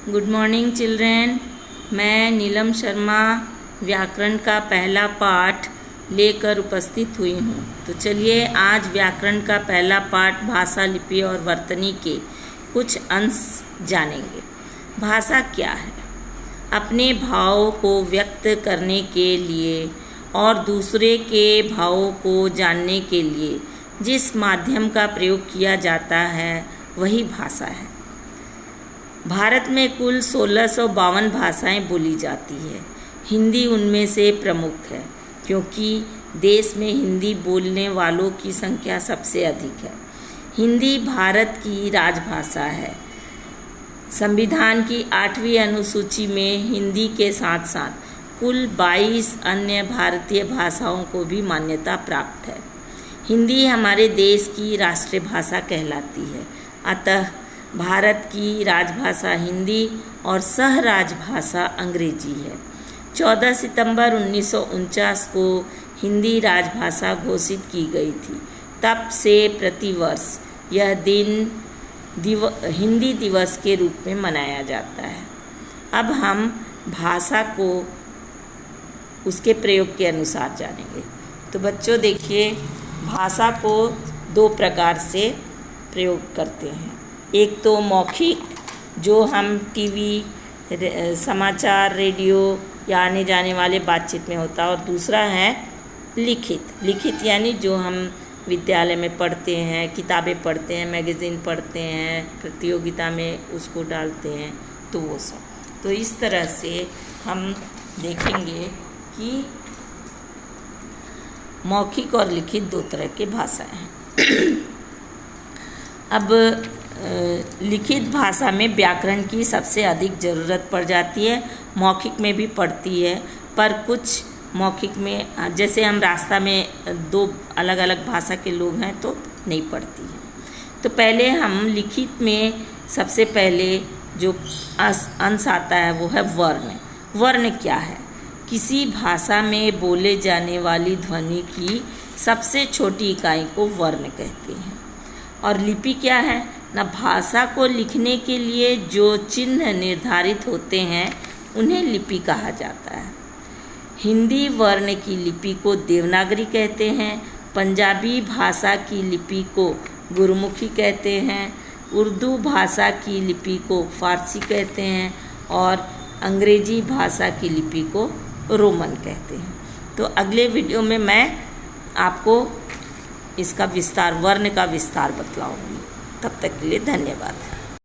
Good morning children. मैं नीलम शर्मा व्याकरण का पहला पाठ लेकर उपस्थित हुई हूँ। तो चलिए आज व्याकरण का पहला पाठ भाषा, लिपि और वर्तनी के कुछ अंश जानेंगे। भाषा क्या है? अपने भावों को व्यक्त करने के लिए और दूसरे के भावों को जानने के लिए जिस माध्यम का प्रयोग किया जाता है वही भाषा है। भारत में कुल 1652 भाषाएं बोली जाती है। हिंदी उनमें से प्रमुख है क्योंकि देश में हिंदी बोलने वालों की संख्या सबसे अधिक है। हिंदी भारत की राजभाषा है। संविधान की 8वीं अनुसूची में हिंदी के साथ साथ कुल 22 अन्य भारतीय भाषाओं को भी मान्यता प्राप्त है। हिंदी हमारे देश की राष्ट्रीय भाषा कहलाती है। अतः भारत की राजभाषा हिंदी और सह राजभाषा अंग्रेजी है। 14 सितंबर 1949 को हिंदी राजभाषा घोषित की गई थी। तब से प्रतिवर्ष यह दिन हिंदी दिवस के रूप में मनाया जाता है। अब हम भाषा को उसके प्रयोग के अनुसार जानेंगे। तो बच्चों देखिए, भाषा को दो प्रकार से प्रयोग करते हैं। एक तो मौखिक, जो हम टीवी, समाचार, रेडियो या आने जाने वाले बातचीत में होता है, और दूसरा है लिखित यानी जो हम विद्यालय में पढ़ते हैं, किताबें पढ़ते हैं, मैगज़ीन पढ़ते हैं, प्रतियोगिता में उसको डालते हैं, तो वो सब। तो इस तरह से हम देखेंगे कि मौखिक और लिखित दो तरह की भाषाएं हैं। अब लिखित भाषा में व्याकरण की सबसे अधिक ज़रूरत पड़ जाती है। मौखिक में भी पड़ती है, पर कुछ मौखिक में, जैसे हम रास्ता में दो अलग अलग भाषा के लोग हैं तो नहीं पड़ती है। तो पहले हम लिखित में सबसे पहले जो अंश आता है वो है वर्ण। वर्ण क्या है? किसी भाषा में बोले जाने वाली ध्वनि की सबसे छोटी इकाई को वर्ण कहते हैं। और लिपि क्या है? ना, भाषा को लिखने के लिए जो चिन्ह निर्धारित होते हैं उन्हें लिपि कहा जाता है। हिंदी वर्ण की लिपि को देवनागरी कहते हैं। पंजाबी भाषा की लिपि को गुरमुखी कहते हैं। उर्दू भाषा की लिपि को फारसी कहते हैं और अंग्रेजी भाषा की लिपि को रोमन कहते हैं। तो अगले वीडियो में मैं आपको इसका विस्तार, वर्ण का विस्तार बतलाऊंगी। तब तक के लिए धन्यवाद।